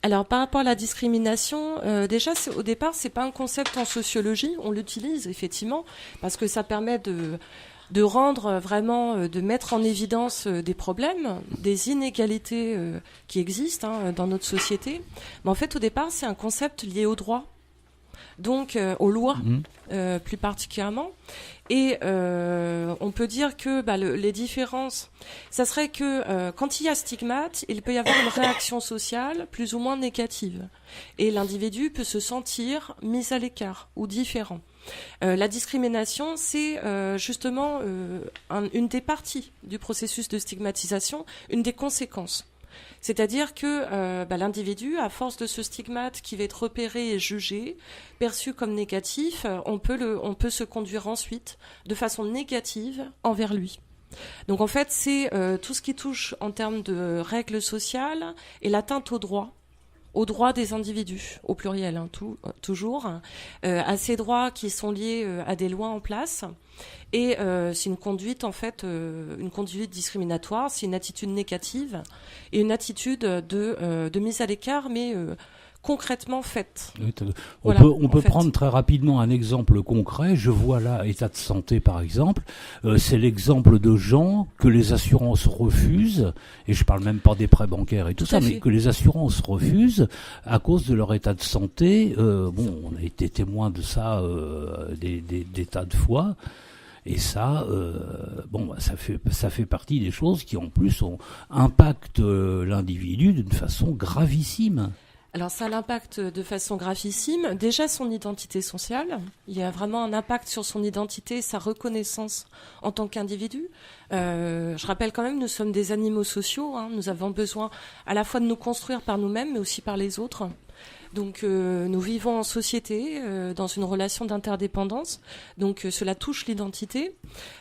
Alors, par rapport à la discrimination, déjà, au départ, c'est pas un concept en sociologie. On l'utilise, effectivement, parce que ça permet de rendre vraiment, de mettre en évidence des problèmes, des inégalités qui existent dans notre société. Mais en fait, au départ, c'est un concept lié au droit. Donc aux lois plus particulièrement. Et on peut dire que les différences, ça serait que quand il y a stigmate, il peut y avoir une réaction sociale plus ou moins négative. Et l'individu peut se sentir mis à l'écart ou différent. La discrimination, c'est justement une des parties du processus de stigmatisation, une des conséquences. C'est-à-dire que l'individu, à force de ce stigmate qui va être repéré et jugé, perçu comme négatif, on peut se conduire ensuite de façon négative envers lui. Donc en fait, c'est tout ce qui touche en termes de règles sociales et l'atteinte aux droits des individus, au pluriel, toujours, à ces droits qui sont liés à des lois en place. Et c'est une conduite, en fait, une conduite discriminatoire, c'est une attitude négative et une attitude de mise à l'écart, mais concrètement faite. Oui, voilà, on peut prendre très rapidement un exemple concret. Je vois là, état de santé par exemple, c'est l'exemple de gens que les assurances refusent, et je parle même pas des prêts bancaires et tout ça, mais que les assurances refusent à cause de leur état de santé. On a été témoin de ça des tas de fois. Et ça, ça fait partie des choses qui en plus impactent l'individu d'une façon gravissime. Alors ça a l'impact de façon gravissime. Déjà son identité sociale, il y a vraiment un impact sur son identité, sa reconnaissance en tant qu'individu. Je rappelle quand même, nous sommes des animaux sociaux, hein. Nous avons besoin à la fois de nous construire par nous-mêmes, mais aussi par les autres. Donc nous vivons en société, dans une relation d'interdépendance. Donc cela touche l'identité.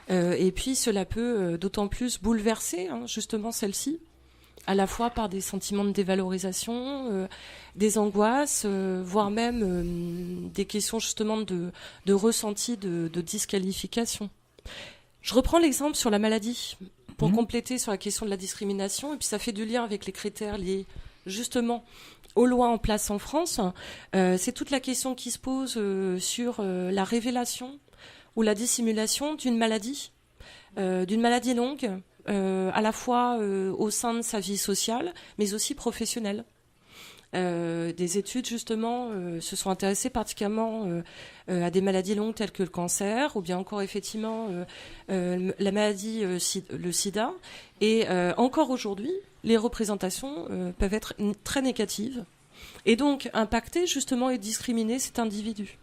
Et puis cela peut d'autant plus bouleverser, hein, justement celle-ci, à la fois par des sentiments de dévalorisation, des angoisses, voire même des questions justement de ressenti de disqualification. Je reprends l'exemple sur la maladie pour compléter sur la question de la discrimination, et puis ça fait du lien avec les critères liés justement aux lois en place en France. C'est toute la question qui se pose sur la révélation ou la dissimulation d'une maladie longue, à la fois au sein de sa vie sociale, mais aussi professionnelle. Des études, justement, se sont intéressées particulièrement à des maladies longues telles que le cancer, ou bien encore, effectivement, la maladie, le sida. Et encore aujourd'hui, les représentations peuvent être très négatives, et donc impacter, justement, et discriminer cet individu.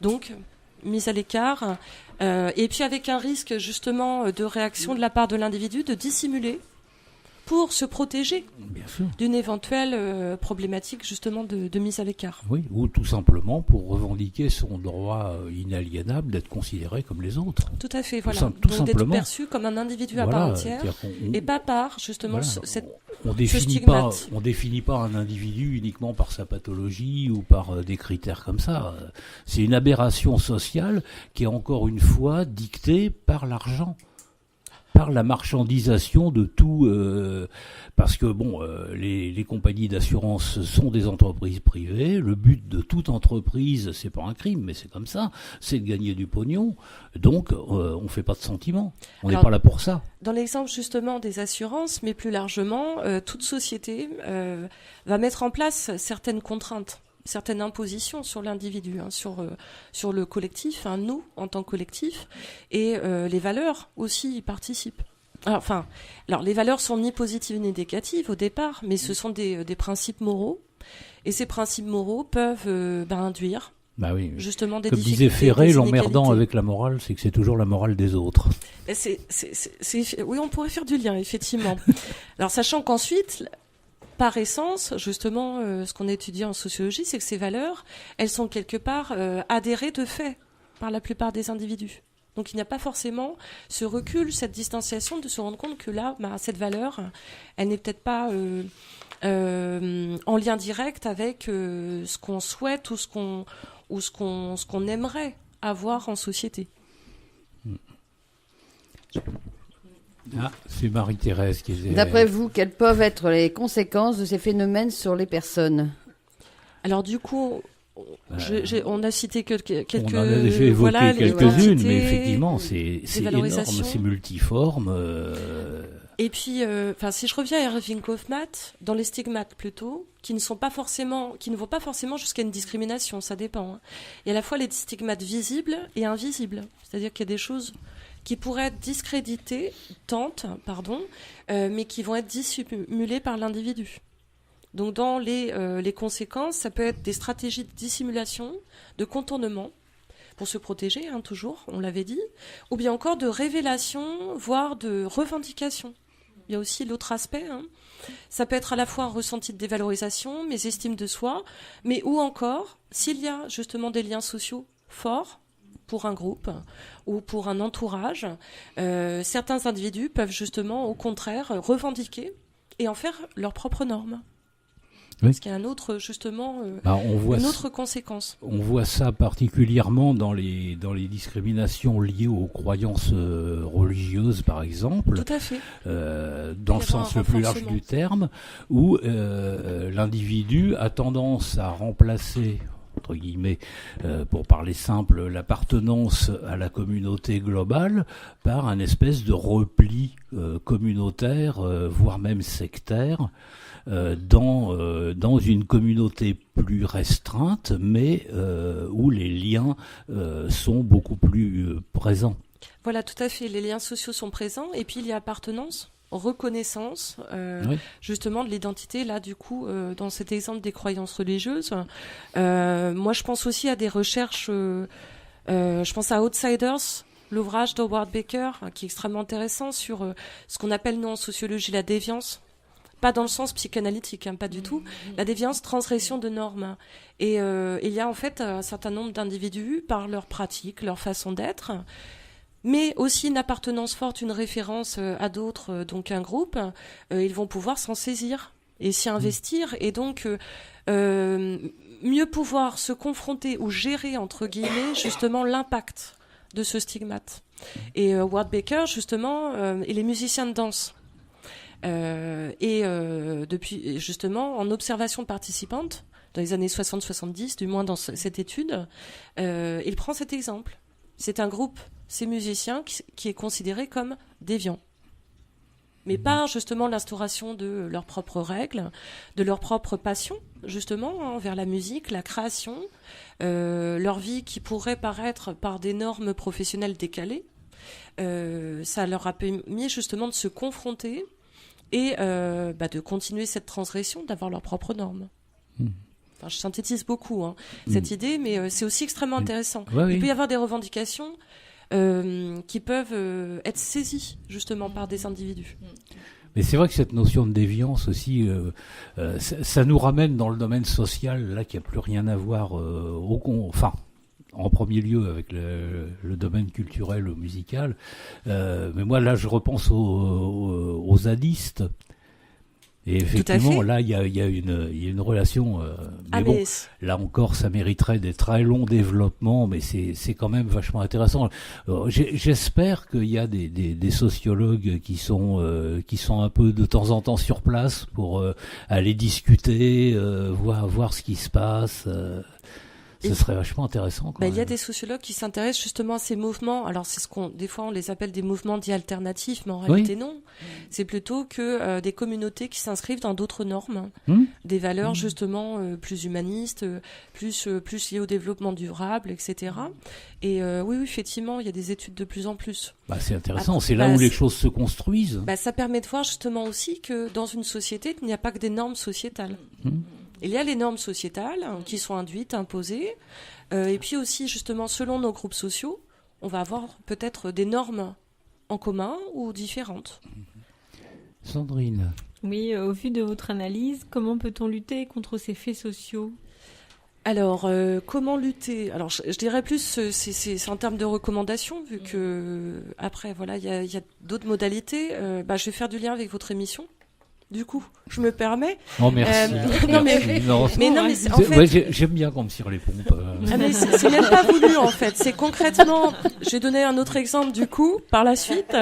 Donc, mise à l'écart, et puis avec un risque justement de réaction de la part de l'individu, de dissimuler pour se protéger d'une éventuelle problématique justement de mise à l'écart. Oui, ou tout simplement pour revendiquer son droit inaliénable d'être considéré comme les autres. Tout à fait, voilà. Tout Donc d'être simplement. perçu comme un individu à part entière, et pas par justement on définit pas un individu uniquement par sa pathologie ou par des critères comme ça. C'est une aberration sociale qui est encore une fois dictée par l'argent, par la marchandisation de tout, parce que les compagnies d'assurance sont des entreprises privées. Le but de toute entreprise, c'est pas un crime, mais c'est comme ça, c'est de gagner du pognon. Donc, on fait pas de sentiments. On n'est pas là pour ça. Dans l'exemple justement des assurances, mais plus largement, toute société va mettre en place certaines contraintes, certaines impositions sur l'individu, hein, sur le collectif, hein, nous en tant que collectif, et les valeurs aussi y participent. Alors les valeurs sont ni positives ni négatives au départ, mais ce sont des principes moraux, et ces principes moraux peuvent induire justement des comme difficultés. Comme disait Ferré, l'emmerdant avec la morale, c'est que c'est toujours la morale des autres. Oui, on pourrait faire du lien, effectivement. Alors sachant qu'ensuite, par essence, justement, ce qu'on étudie en sociologie, c'est que ces valeurs, elles sont quelque part adhérées de fait par la plupart des individus. Donc il n'y a pas forcément ce recul, cette distanciation de se rendre compte que là, cette valeur, elle n'est peut-être pas en lien direct avec ce qu'on souhaite ou ce qu'on aimerait avoir en société. Ah, c'est Marie-Thérèse qui est... D'après vous, quelles peuvent être les conséquences de ces phénomènes sur les personnes ? Alors du coup, on a cité quelques... On en a déjà évoqué quelques-unes, mais effectivement, c'est énorme, c'est multiforme. Et puis, si je reviens à Erving Goffman, dans les stigmates plutôt, qui ne vont pas forcément jusqu'à une discrimination, ça dépend. Hein. Il y a à la fois les stigmates visibles et invisibles, c'est-à-dire qu'il y a des choses qui pourraient être discréditées, mais qui vont être dissimulées par l'individu. Donc dans les conséquences, ça peut être des stratégies de dissimulation, de contournement, pour se protéger, hein, toujours, on l'avait dit, ou bien encore de révélation, voire de revendication. Il y a aussi l'autre aspect, hein. Ça peut être à la fois un ressenti de dévalorisation, mais estime de soi, mais ou encore, s'il y a justement des liens sociaux forts, pour un groupe ou pour un entourage, certains individus peuvent justement, au contraire, revendiquer et en faire leurs propres normes. Oui. Parce qu'il y a un autre, justement, une autre conséquence. On voit ça particulièrement dans les discriminations liées aux croyances religieuses, par exemple. Tout à fait. Dans le sens le plus large du terme, où l'individu a tendance à remplacer, entre guillemets, pour parler simple, l'appartenance à la communauté globale par un espèce de repli communautaire, voire même sectaire, dans une communauté plus restreinte, mais où les liens sont beaucoup plus présents. Voilà, tout à fait. Les liens sociaux sont présents, et puis il y a appartenance reconnaissance, justement, de l'identité. Là, du coup, dans cet exemple des croyances religieuses, moi, je pense aussi à des recherches. Je pense à Outsiders, l'ouvrage d'Howard Baker, qui est extrêmement intéressant sur ce qu'on appelle, nous, en sociologie, la déviance. Pas dans le sens psychanalytique, pas du tout. La déviance, transgression de normes. Et il y a en fait un certain nombre d'individus, par leur pratique, leur façon d'être, mais aussi une appartenance forte, une référence à d'autres, donc un groupe, ils vont pouvoir s'en saisir et s'y investir. Et donc, mieux pouvoir se confronter ou gérer, entre guillemets, justement, l'impact de ce stigmate. Et Howard Baker, justement, il est musicien de danse. Depuis, justement, en observation participante, dans les années 60-70, du moins dans cette étude, il prend cet exemple. C'est un groupe, ces musiciens, qui est considéré comme déviant. Mais par, justement, l'instauration de leurs propres règles, de leur propre passion, justement, vers la musique, la création, leur vie qui pourrait paraître par des normes professionnelles décalées. Ça leur a permis, justement, de se confronter et de continuer cette transgression, d'avoir leurs propres normes. Enfin, je synthétise beaucoup cette idée, mais c'est aussi extrêmement intéressant. Il peut y avoir des revendications qui peuvent être saisies justement par des individus. Mais c'est vrai que cette notion de déviance aussi, ça nous ramène dans le domaine social, là, qui n'a plus rien à voir en premier lieu avec le domaine culturel ou musical. Mais moi, là, je repense aux zadistes. Et effectivement, là, il y a une relation. Mais bon, là encore, ça mériterait des très longs développements, mais c'est quand même vachement intéressant. J'espère qu'il y a des sociologues qui sont un peu de temps en temps sur place pour aller discuter, voir ce qui se passe. Ce serait vachement intéressant. Il y a des sociologues qui s'intéressent justement à ces mouvements. Alors, c'est des fois, on les appelle des mouvements dits alternatifs, mais en réalité, non. C'est plutôt que des communautés qui s'inscrivent dans d'autres normes, des valeurs justement plus humanistes, plus liées au développement durable, etc. Et oui, effectivement, il y a des études de plus en plus. C'est intéressant. C'est là où les choses se construisent. Ça permet de voir justement aussi que dans une société, il n'y a pas que des normes sociétales. Il y a les normes sociétales qui sont induites, imposées, et puis aussi justement selon nos groupes sociaux, on va avoir peut-être des normes en commun ou différentes. Sandrine. Oui, au vu de votre analyse, comment peut-on lutter contre ces faits sociaux ? Alors, comment lutter ? Alors, je dirais plus, c'est en termes de recommandations, vu que après, voilà, il y a d'autres modalités. Je vais faire du lien avec votre émission. Du coup, je me permets. Oh, merci. J'aime bien qu'on me tire les pompes. Mais c'est même pas voulu, en fait. C'est concrètement, je vais donner un autre exemple, du coup, par la suite.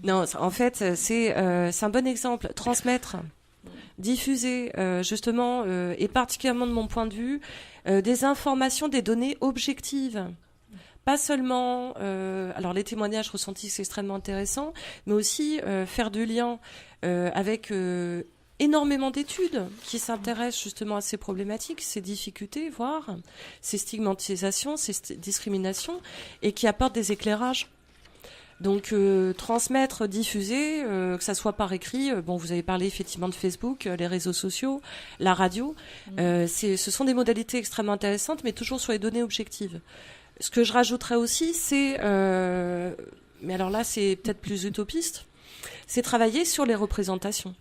Non, en fait, c'est un bon exemple. Transmettre, diffuser, justement, et particulièrement de mon point de vue, des informations, des données objectives. Pas seulement, alors les témoignages ressentis, c'est extrêmement intéressant, mais aussi faire du lien avec énormément d'études qui s'intéressent justement à ces problématiques, ces difficultés, voire ces stigmatisations, ces discriminations, et qui apportent des éclairages. Donc transmettre, diffuser, que ça soit par écrit, vous avez parlé effectivement de Facebook, les réseaux sociaux, la radio, ce sont des modalités extrêmement intéressantes, mais toujours sur les données objectives. Ce que je rajouterais aussi, c'est, mais alors là c'est peut-être plus utopiste, c'est travailler sur les représentations.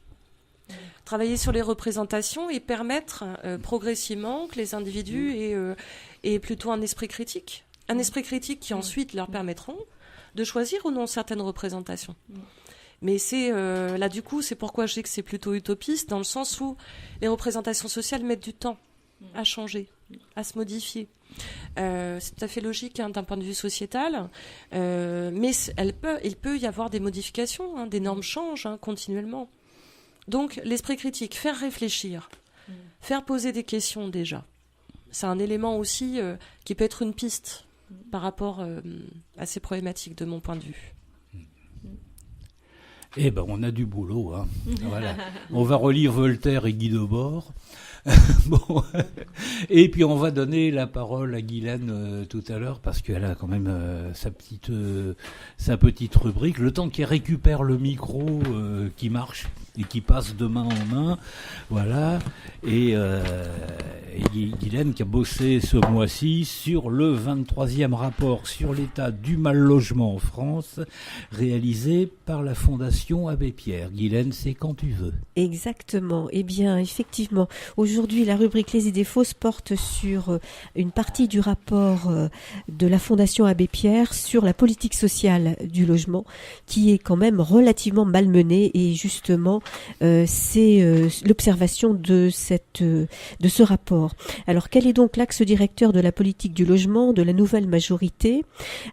Travailler sur les représentations et permettre progressivement que les individus aient plutôt un esprit critique. Un esprit critique qui ensuite leur permettront de choisir ou non certaines représentations. Mais c'est là du coup, c'est pourquoi je dis que c'est plutôt utopiste, dans le sens où les représentations sociales mettent du temps à changer, à se modifier. C'est tout à fait logique d'un point de vue sociétal, mais il peut y avoir des modifications, des normes changent continuellement. Donc l'esprit critique, faire réfléchir, faire poser des questions déjà, c'est un élément aussi qui peut être une piste par rapport à ces problématiques de mon point de vue. On a du boulot. Voilà. On va relire Voltaire et Guy Debord. Bon, et puis on va donner la parole à Guylaine tout à l'heure parce qu'elle a quand même sa petite rubrique. Le temps qu'elle récupère le micro qui marche et qui passe de main en main, voilà. Et Guylaine qui a bossé ce mois-ci sur le 23e rapport sur l'état du mal-logement en France, réalisé par la Fondation Abbé Pierre. Guylaine, c'est quand tu veux. Exactement. Eh bien, effectivement, aujourd'hui, la rubrique Les idées fausses porte sur une partie du rapport de la Fondation Abbé Pierre sur la politique sociale du logement, qui est quand même relativement malmenée. Et justement, c'est l'observation de ce rapport. Alors, quel est donc l'axe directeur de la politique du logement de la nouvelle majorité ?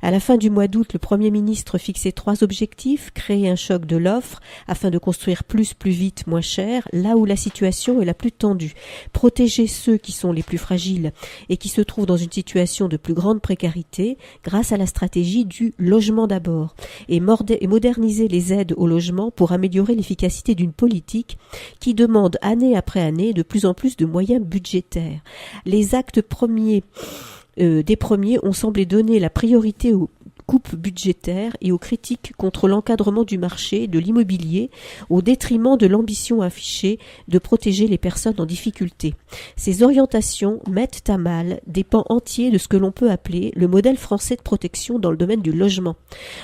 À la fin du mois d'août, le Premier ministre fixait 3 objectifs: créer un choc de l'offre afin de construire plus vite, moins cher, là où la situation est la plus tendue, protéger ceux qui sont les plus fragiles et qui se trouvent dans une situation de plus grande précarité grâce à la stratégie du logement d'abord, et moderniser les aides au logement pour améliorer l'efficacité d'une politique qui demande année après année de plus en plus de moyens budgétaires. Les actes des premiers ont semblé donner la priorité aux coupes budgétaires et aux critiques contre l'encadrement du marché de l'immobilier au détriment de l'ambition affichée de protéger les personnes en difficulté. Ces orientations mettent à mal des pans entiers de ce que l'on peut appeler le modèle français de protection dans le domaine du logement.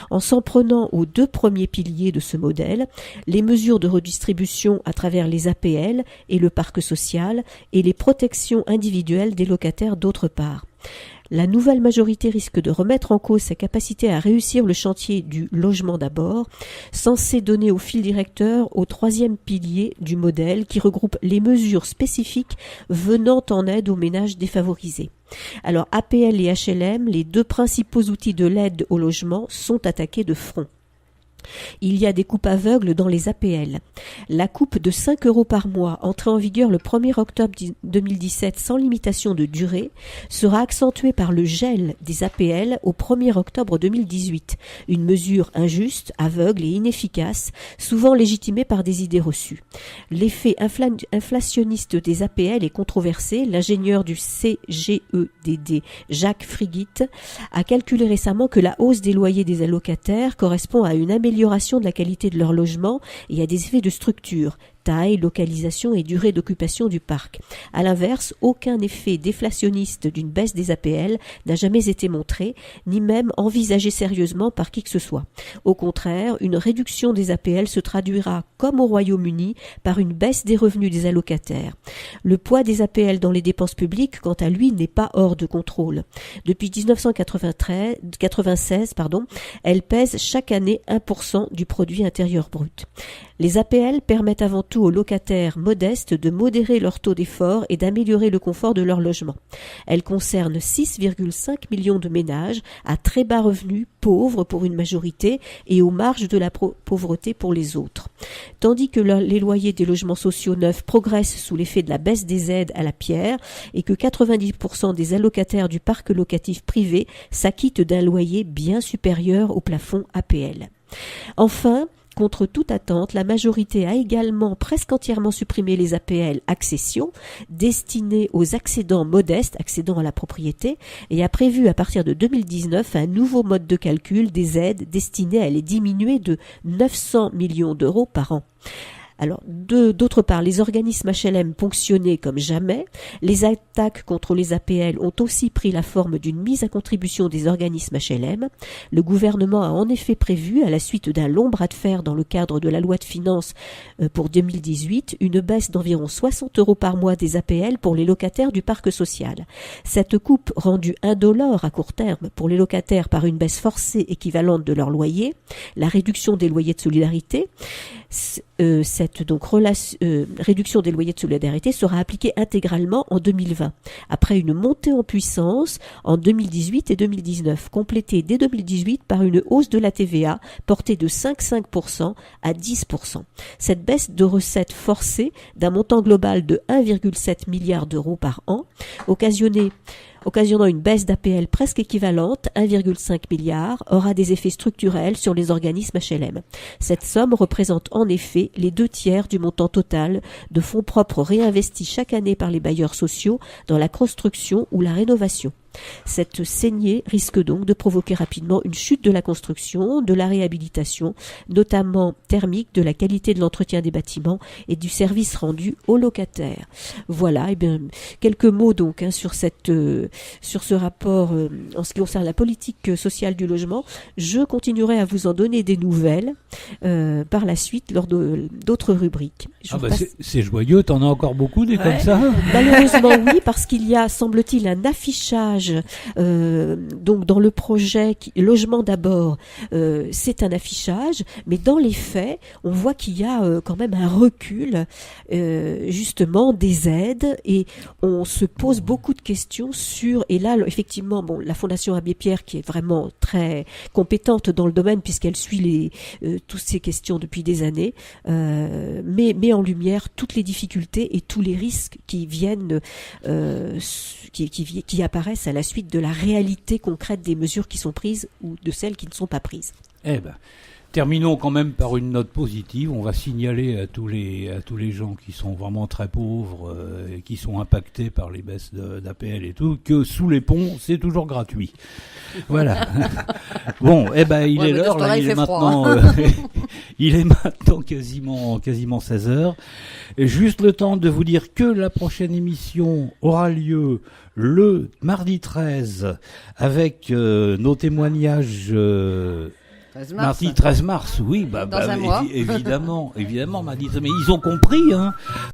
En s'en prenant aux 2 premiers piliers de ce modèle, les mesures de redistribution à travers les APL et le parc social et les protections individuelles des locataires d'autre part. La nouvelle majorité risque de remettre en cause sa capacité à réussir le chantier du logement d'abord, censé donner au fil directeur au 3e pilier du modèle qui regroupe les mesures spécifiques venant en aide aux ménages défavorisés. Alors APL et HLM, les 2 principaux outils de l'aide au logement, sont attaqués de front. Il y a des coupes aveugles dans les APL. La coupe de 5 € par mois, entrée en vigueur le 1er octobre 2017 sans limitation de durée, sera accentuée par le gel des APL au 1er octobre 2018. Une mesure injuste, aveugle et inefficace, souvent légitimée par des idées reçues. L'effet inflationniste des APL est controversé. L'ingénieur du CGEDD, Jacques Frigit, a calculé récemment que la hausse des loyers des allocataires correspond à une amélioration de la qualité de leur logement et à des effets de structure, taille, localisation et durée d'occupation du parc. À l'inverse, aucun effet déflationniste d'une baisse des APL n'a jamais été montré, ni même envisagé sérieusement par qui que ce soit. Au contraire, une réduction des APL se traduira, comme au Royaume-Uni, par une baisse des revenus des allocataires. Le poids des APL dans les dépenses publiques, quant à lui, n'est pas hors de contrôle. Depuis 1996, elle pèse chaque année 1% du produit intérieur brut. Les APL permettent avant tout aux locataires modestes de modérer leur taux d'effort et d'améliorer le confort de leur logement. Elles concernent 6,5 millions de ménages à très bas revenus, pauvres pour une majorité et aux marges de la pauvreté pour les autres. Tandis que les loyers des logements sociaux neufs progressent sous l'effet de la baisse des aides à la pierre et que 90% des allocataires du parc locatif privé s'acquittent d'un loyer bien supérieur au plafond APL. Enfin, contre toute attente, la majorité a également presque entièrement supprimé les APL accession, destinées aux accédants modestes, accédant à la propriété, et a prévu à partir de 2019 un nouveau mode de calcul des aides destinées à les diminuer de 900 millions d'euros par an. Alors, d'autre part, les organismes HLM ponctionnés comme jamais, les attaques contre les APL ont aussi pris la forme d'une mise à contribution des organismes HLM. Le gouvernement a en effet prévu, à la suite d'un long bras de fer dans le cadre de la loi de finances pour 2018, une baisse d'environ 60 € par mois des APL pour les locataires du parc social. Cette coupe, rendue indolore à court terme pour les locataires par une baisse forcée équivalente de leur loyer, la réduction des loyers de solidarité, cette réduction des loyers de solidarité sera appliquée intégralement en 2020, après une montée en puissance en 2018 et 2019, complétée dès 2018 par une hausse de la TVA portée de 5,5% à 10%. Cette baisse de recettes forcée d'un montant global de 1,7 milliard d'euros par an, occasionnée occasionnant une baisse d'APL presque équivalente, 1,5 milliard, aura des effets structurels sur les organismes HLM. Cette somme représente en effet les 2/3 du montant total de fonds propres réinvestis chaque année par les bailleurs sociaux dans la construction ou la rénovation. Cette saignée risque donc de provoquer rapidement une chute de la construction, de la réhabilitation, notamment thermique, de la qualité de l'entretien des bâtiments et du service rendu aux locataires. Voilà, et bien quelques mots donc sur ce rapport en ce qui concerne la politique sociale du logement. Je continuerai à vous en donner des nouvelles par la suite lors d'autres rubriques. C'est joyeux, t'en as encore beaucoup des comme ça? Malheureusement oui, parce qu'il y a, semble-t-il, un affichage donc dans le projet logement d'abord, c'est un affichage, mais dans les faits, on voit qu'il y a quand même un recul justement des aides, et on se pose beaucoup de questions sur, et là effectivement la Fondation Abbé Pierre, qui est vraiment très compétente dans le domaine puisqu'elle suit toutes ces questions depuis des années, met en lumière toutes les difficultés et tous les risques qui viennent qui apparaissent à la suite de la réalité concrète des mesures qui sont prises ou de celles qui ne sont pas prises. Terminons quand même par une note positive. On va signaler à tous les gens qui sont vraiment très pauvres et qui sont impactés par les baisses d'APL et tout, que sous les ponts, c'est toujours gratuit. Voilà. Bon, il est l'heure, là, il est maintenant quasiment 16h. Et juste le temps de vous dire que la prochaine émission aura lieu le mardi 13 avec nos témoignages. 13 mars. Mardi 13 mars, oui, dans un mois. évidemment, mardi. Mais ils ont compris, hein.